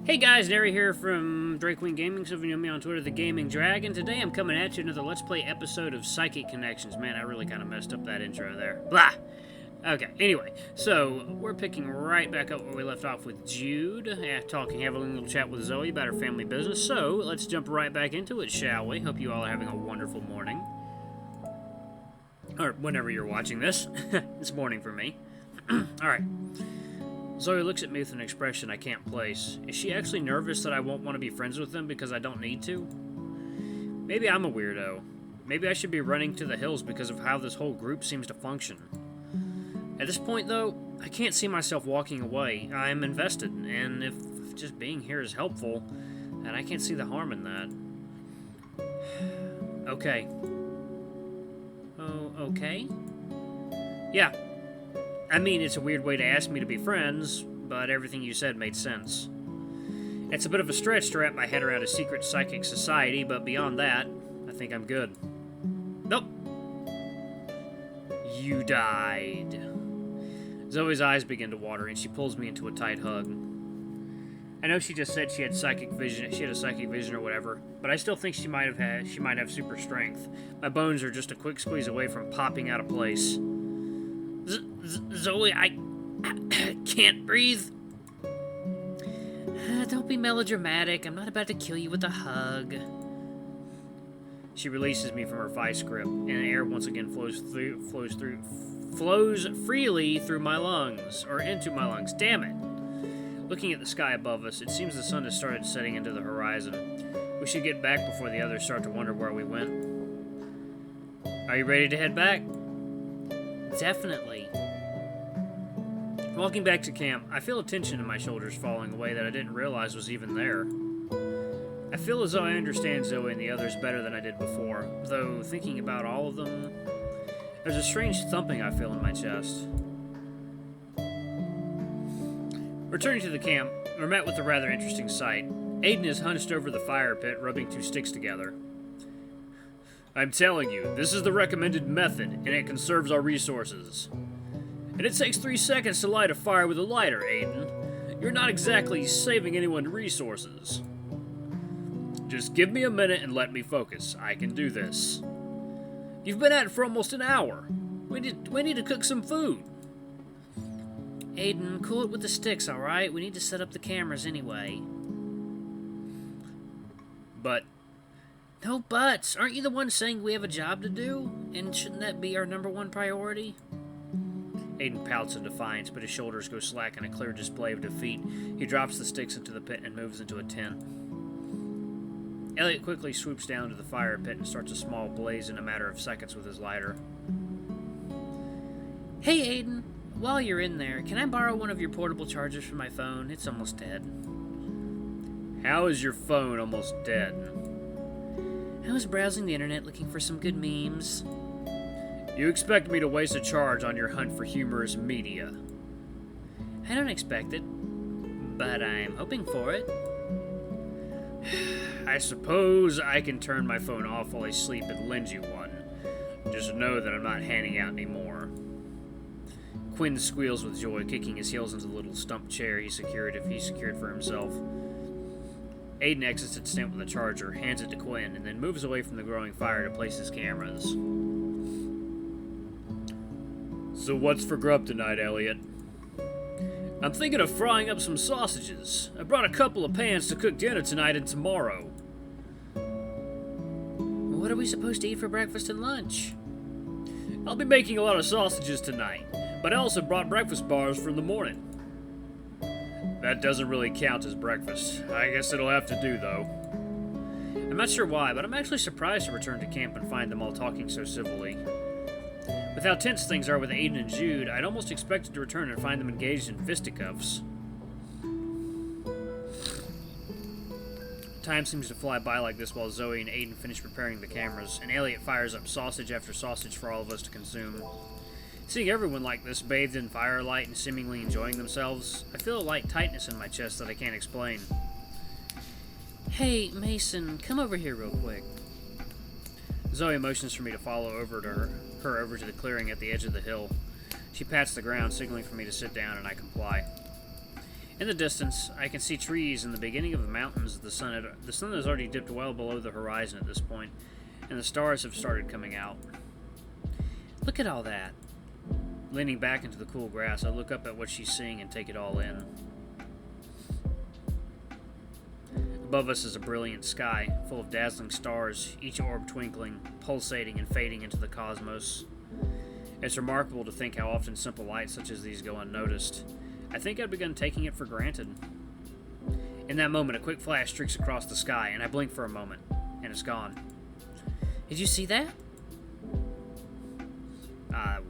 Hey guys, Nary here from Drake Queen Gaming. Some of you know me on Twitter, The Gaming Dragon. Today I'm coming at you another Let's Play episode of Psychic Connections. Man, I really kind of messed up that intro there. Blah! Okay, anyway, so we're picking right back up where we left off with Jude, talking, having a little chat with Zoe about her family business. So let's jump right back into it, shall we? Hope you all are having a wonderful morning. Or whenever you're watching this. It's morning for me. Alright. Zoe looks at me with an expression I can't place. Is she actually nervous that I won't want to be friends with them because I don't need to? Maybe I'm a weirdo. Maybe I should be running to the hills because of how this whole group seems to function. At this point, though, I can't see myself walking away. I'm invested, and if just being here is helpful, then I can't see the harm in that. Okay. Oh, okay? Yeah. I mean, it's a weird way to ask me to be friends, but everything you said made sense. It's a bit of a stretch to wrap my head around a secret psychic society, but beyond that, I think I'm good. Nope. You died. Zoe's eyes begin to water, and she pulls me into a tight hug. I know she just said she had psychic vision. She had a psychic vision or whatever, but I still think she might have super strength. My bones are just a quick squeeze away from popping out of place. Zoe, I can't breathe. Don't be melodramatic. I'm not about to kill you with a hug. She releases me from her vice grip, and the air once again flows freely through my lungs, or into my lungs. Damn it. Looking at the sky above us, it seems the sun has started setting into the horizon. We should get back before the others start to wonder where we went. Are you ready to head back? Definitely. Walking back to camp, I feel a tension in my shoulders falling away that I didn't realize was even there. I feel as though I understand Zoe and the others better than I did before, though thinking about all of them, there's a strange thumping I feel in my chest. Returning to the camp, we're met with a rather interesting sight. Aiden is hunched over the fire pit, rubbing two sticks together. I'm telling you, this is the recommended method, and it conserves our resources. And it takes 3 seconds to light a fire with a lighter, Aiden. You're not exactly saving anyone resources. Just give me a minute and let me focus. I can do this. You've been at it for almost an hour. We need to cook some food. Aiden, cool it with the sticks, alright? We need to set up the cameras anyway. But... No buts. Aren't you the one saying we have a job to do? And shouldn't that be our #1 priority? Aiden pouts in defiance, but his shoulders go slack in a clear display of defeat. He drops the sticks into the pit and moves into a tent. Elliot quickly swoops down to the fire pit and starts a small blaze in a matter of seconds with his lighter. Hey, Aiden. While you're in there, can I borrow one of your portable chargers for my phone? It's almost dead. How is your phone almost dead? I was browsing the internet looking for some good memes. You expect me to waste a charge on your hunt for humorous media? I don't expect it, but I'm hoping for it. I suppose I can turn my phone off while I sleep and lend you one. Just know that I'm not handing out any more. Quinn squeals with joy, kicking his heels into the little stump chair he secured for himself. Aiden exits its tent with a charger, hands it to Quinn, and then moves away from the growing fire to place his cameras. So what's for grub tonight, Elliot? I'm thinking of frying up some sausages. I brought a couple of pans to cook dinner tonight and tomorrow. What are we supposed to eat for breakfast and lunch? I'll be making a lot of sausages tonight, but I also brought breakfast bars for the morning. That doesn't really count as breakfast. I guess it'll have to do, though. I'm not sure why, but I'm actually surprised to return to camp and find them all talking so civilly. With how tense things are with Aiden and Jude, I'd almost expected to return and find them engaged in fisticuffs. Time seems to fly by like this while Zoe and Aiden finish preparing the cameras, and Elliot fires up sausage after sausage for all of us to consume. Seeing everyone like this, bathed in firelight and seemingly enjoying themselves, I feel a light tightness in my chest that I can't explain. Hey, Mason, come over here real quick. Zoe motions for me to follow over to her over to the clearing at the edge of the hill. She pats the ground, signaling for me to sit down, and I comply. In the distance, I can see trees in the beginning of the mountains. The sun has already dipped well below the horizon at this point, and the stars have started coming out. Look at all that. Leaning back into the cool grass, I look up at what she's seeing and take it all in. Above us is a brilliant sky, full of dazzling stars, each orb twinkling, pulsating, and fading into the cosmos. It's remarkable to think how often simple lights such as these go unnoticed. I think I'd begun taking it for granted. In that moment, a quick flash streaks across the sky, and I blink for a moment, and it's gone. Did you see that?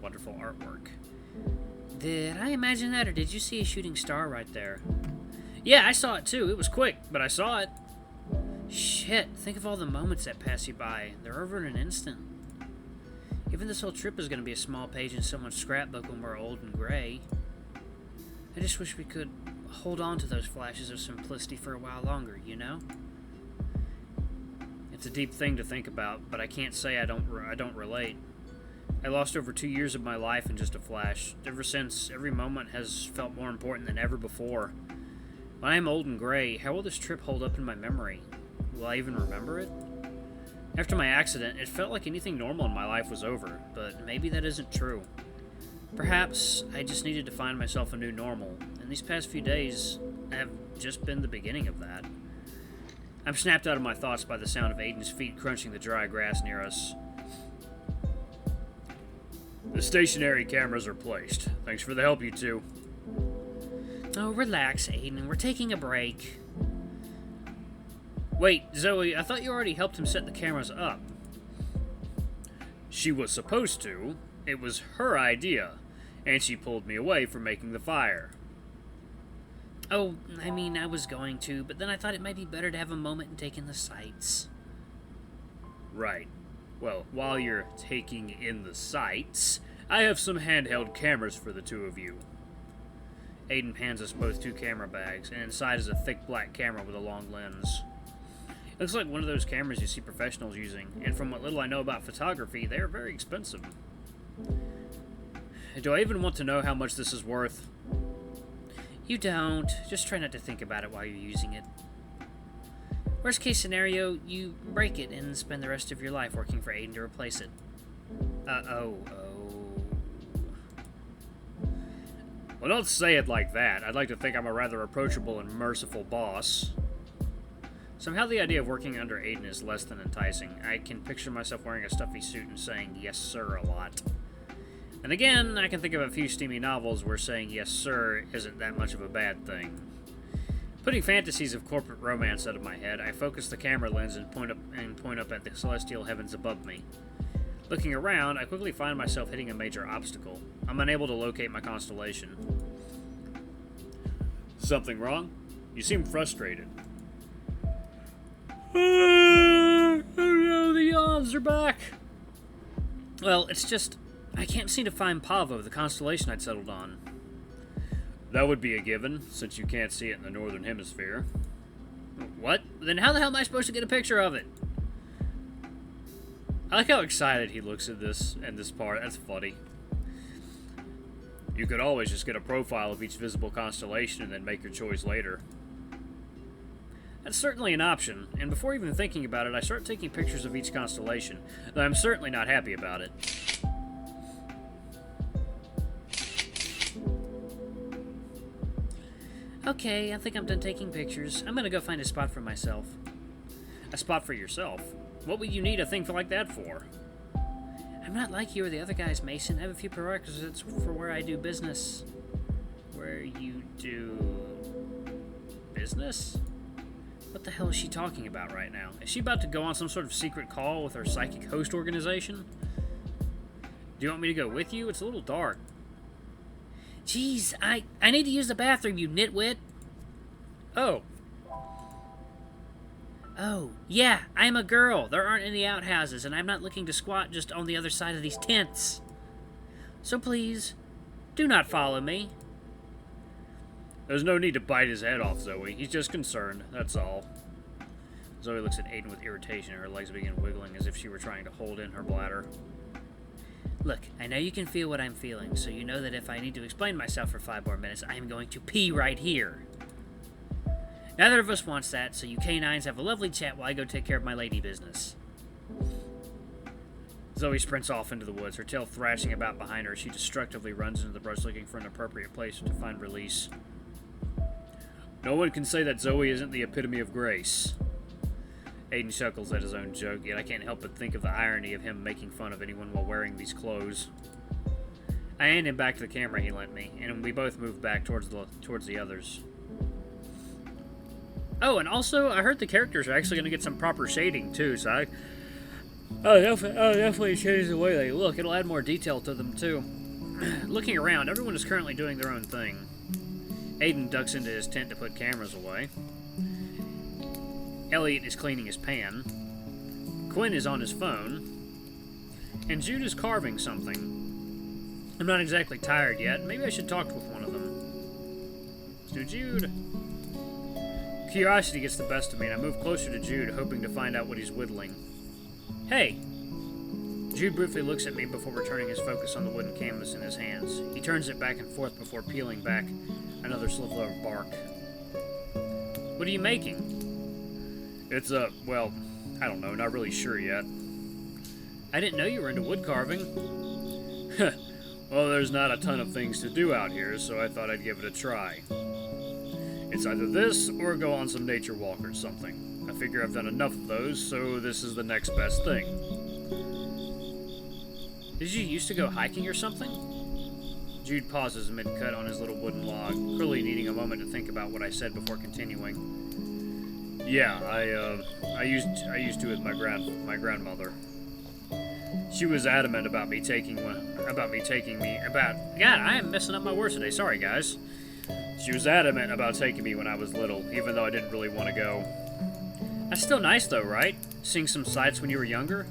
Wonderful artwork. Did I imagine that, or did you see a shooting star right there? Yeah, I saw it too. It was quick, but I saw it. Shit, think of all the moments that pass you by. They're over in an instant. Even this whole trip is going to be a small page in someone's scrapbook when we're old and gray. I just wish we could hold on to those flashes of simplicity for a while longer, you know? It's a deep thing to think about, but I can't say I don't relate. I lost over 2 years of my life in just a flash. Ever since, every moment has felt more important than ever before. When I am old and gray, how will this trip hold up in my memory? Will I even remember it? After my accident, it felt like anything normal in my life was over, but maybe that isn't true. Perhaps I just needed to find myself a new normal, and these past few days have just been the beginning of that. I'm snapped out of my thoughts by the sound of Aiden's feet crunching the dry grass near us. The stationary cameras are placed. Thanks for the help, you two. Oh, relax, Aiden. We're taking a break. Wait, Zoe, I thought you already helped him set the cameras up. She was supposed to. It was her idea, and she pulled me away from making the fire. Oh, I mean, I was going to, but then I thought it might be better to have a moment and take in the sights. Right. Well, while you're taking in the sights, I have some handheld cameras for the two of you. Aiden hands us both 2 camera bags, and inside is a thick black camera with a long lens. It looks like one of those cameras you see professionals using, and from what little I know about photography, they are very expensive. Do I even want to know how much this is worth? You don't. Just try not to think about it while you're using it. Worst case scenario, you break it and spend the rest of your life working for Aiden to replace it. Well, don't say it like that. I'd like to think I'm a rather approachable and merciful boss. Somehow the idea of working under Aiden is less than enticing. I can picture myself wearing a stuffy suit and saying yes sir a lot. And again, I can think of a few steamy novels where saying yes sir isn't that much of a bad thing. Putting fantasies of corporate romance out of my head, I focus the camera lens and point up at the celestial heavens above me. Looking around, I quickly find myself hitting a major obstacle. I'm unable to locate my constellation. Something wrong? You seem frustrated. Oh no, the yawns are back! Well, it's just, I can't seem to find Pavo, the constellation I'd settled on. That would be a given, since you can't see it in the northern hemisphere. What? Then how the hell am I supposed to get a picture of it? I like how excited he looks at this and this part. That's funny. You could always just get a profile of each visible constellation and then make your choice later. That's certainly an option, and before even thinking about it, I start taking pictures of each constellation, though I'm certainly not happy about it. Okay, I think I'm done taking pictures. I'm gonna go find a spot for myself. A spot for yourself? What would you need a thing like that for? I'm not like you or the other guys, Mason. I have a few prerequisites for where I do business. Where you do... business? What the hell is she talking about right now? Is she about to go on some sort of secret call with her psychic host organization? Do you want me to go with you? It's a little dark. Jeez, I need to use the bathroom, you nitwit. Oh. Oh, yeah, I'm a girl. There aren't any outhouses, and I'm not looking to squat just on the other side of these tents. So please, do not follow me. There's no need to bite his head off, Zoe. He's just concerned, that's all. Zoe looks at Aiden with irritation, and her legs begin wiggling as if she were trying to hold in her bladder. Look, I know you can feel what I'm feeling, so you know that if I need to explain myself for 5 more minutes, I am going to pee right here. Neither of us wants that, so you canines have a lovely chat while I go take care of my lady business. Zoe sprints off into the woods, her tail thrashing about behind her as she destructively runs into the brush looking for an appropriate place to find release. No one can say that Zoe isn't the epitome of grace. Aiden chuckles at his own joke, yet I can't help but think of the irony of him making fun of anyone while wearing these clothes. I hand him back to the camera he lent me, and we both move back towards the others. Oh, and also, I heard the characters are actually going to get some proper shading, too, so I'll definitely change the way they look. It'll add more detail to them, too. Looking around, everyone is currently doing their own thing. Aiden ducks into his tent to put cameras away. Elliot is cleaning his pan. Quinn is on his phone. And Jude is carving something. I'm not exactly tired yet. Maybe I should talk with one of them. Let's do Jude. Curiosity gets the best of me, and I move closer to Jude, hoping to find out what he's whittling. Hey! Jude briefly looks at me before returning his focus on the wooden canvas in his hands. He turns it back and forth before peeling back another sliver of bark. What are you making? It's well, I don't know, not really sure yet. I didn't know you were into wood carving. Well, there's not a ton of things to do out here, so I thought I'd give it a try. It's either this or go on some nature walk or something. I figure I've done enough of those, so this is the next best thing. Did you used to go hiking or something? Jude pauses mid-cut on his little wooden log, clearly needing a moment to think about what I said before continuing. Yeah, I used to with my grandmother. She was adamant about God, I am messing up my words today. Sorry, guys. She was adamant about taking me when I was little, even though I didn't really want to go. That's still nice, though, right? Seeing some sights when you were younger?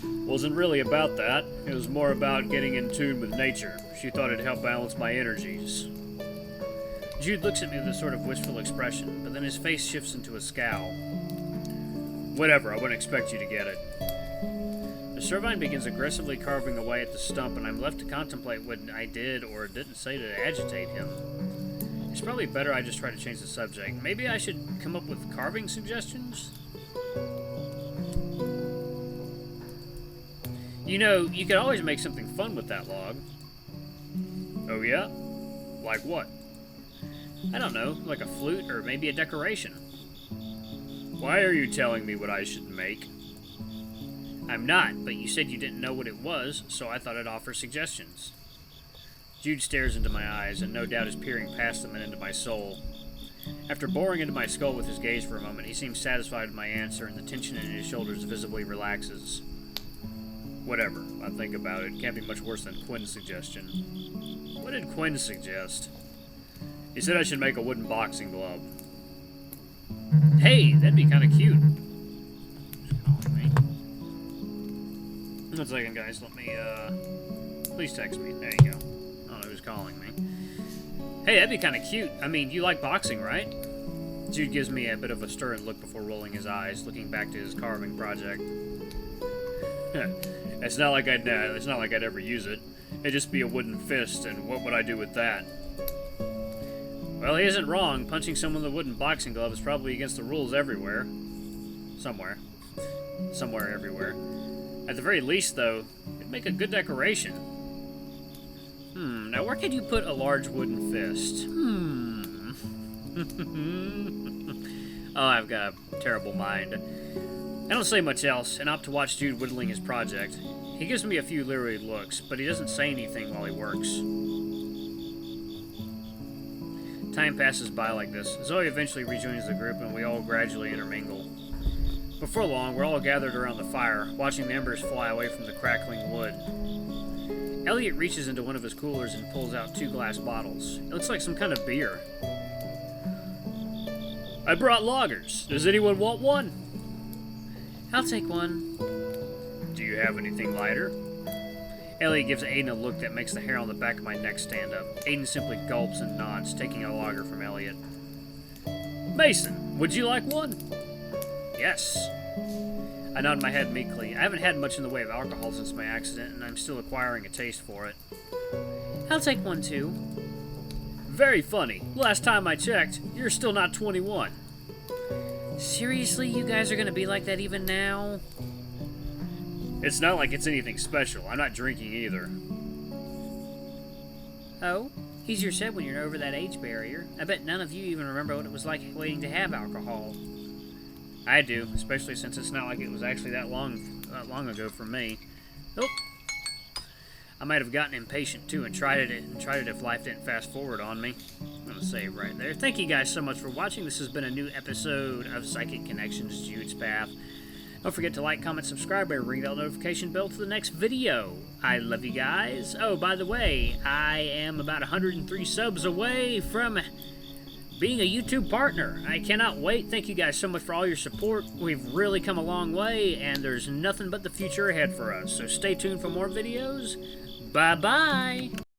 Wasn't really about that. It was more about getting in tune with nature. She thought it'd help balance my energies. Jude looks at me with a sort of wistful expression, but then his face shifts into a scowl. Whatever, I wouldn't expect you to get it. The Servine begins aggressively carving away at the stump, and I'm left to contemplate what I did or didn't say to agitate him. It's probably better I just try to change the subject. Maybe I should come up with carving suggestions? You know, you could always make something fun with that log. Oh yeah? Like what? I don't know, like a flute or maybe a decoration. Why are you telling me what I should make? I'm not, but you said you didn't know what it was, so I thought I'd offer suggestions. Jude stares into my eyes, and no doubt is peering past them and into my soul. After boring into my skull with his gaze for a moment, he seems satisfied with my answer, and the tension in his shoulders visibly relaxes. Whatever, I think about it. Can't be much worse than Quinn's suggestion. What did Quinn suggest? He said I should make a wooden boxing glove. Hey, that'd be kind of cute. One second, guys. Let me, please text me. There you go. I don't know who's calling me. Hey, that'd be kind of cute. I mean, you like boxing, right? Jude gives me a bit of a stern look before rolling his eyes, looking back to his carving project. It's not like I'd ever use it. It'd just be a wooden fist, and what would I do with that? Well, he isn't wrong. Punching someone with a wooden boxing glove is probably against the rules everywhere. Somewhere. Somewhere everywhere. At the very least, though, it'd make a good decoration. Now where could you put a large wooden fist? Oh, I've got a terrible mind. I don't say much else, and opt to watch Jude whittling his project. He gives me a few leery looks, but he doesn't say anything while he works. Time passes by like this. Zoe eventually rejoins the group, and we all gradually intermingle. Before long, we're all gathered around the fire, watching the embers fly away from the crackling wood. Elliot reaches into one of his coolers and pulls out 2 glass bottles. It looks like some kind of beer. I brought lagers. Does anyone want one? I'll take one. Do you have anything lighter? Elliot gives Aiden a look that makes the hair on the back of my neck stand up. Aiden simply gulps and nods, taking a lager from Elliot. Mason, would you like one? Yes. I nod my head meekly. I haven't had much in the way of alcohol since my accident, and I'm still acquiring a taste for it. I'll take one too. Very funny. Last time I checked, you're still not 21. Seriously, you guys are gonna be like that even now? It's not like it's anything special. I'm not drinking either. Oh? Easier said when you're over that age barrier. I bet none of you even remember what it was like waiting to have alcohol. I do, especially since it's not like it was actually that long ago for me. Nope. I might have gotten impatient too and tried it if life didn't fast forward on me. I'm gonna save right there. Thank you guys so much for watching. This has been a new episode of Psychic Connections Jude's Path. Don't forget to like, comment, subscribe, and ring that notification bell for the next video. I love you guys. Oh, by the way, I am about 103 subs away from being a YouTube partner. I cannot wait. Thank you guys so much for all your support. We've really come a long way, and there's nothing but the future ahead for us. So stay tuned for more videos. Bye-bye.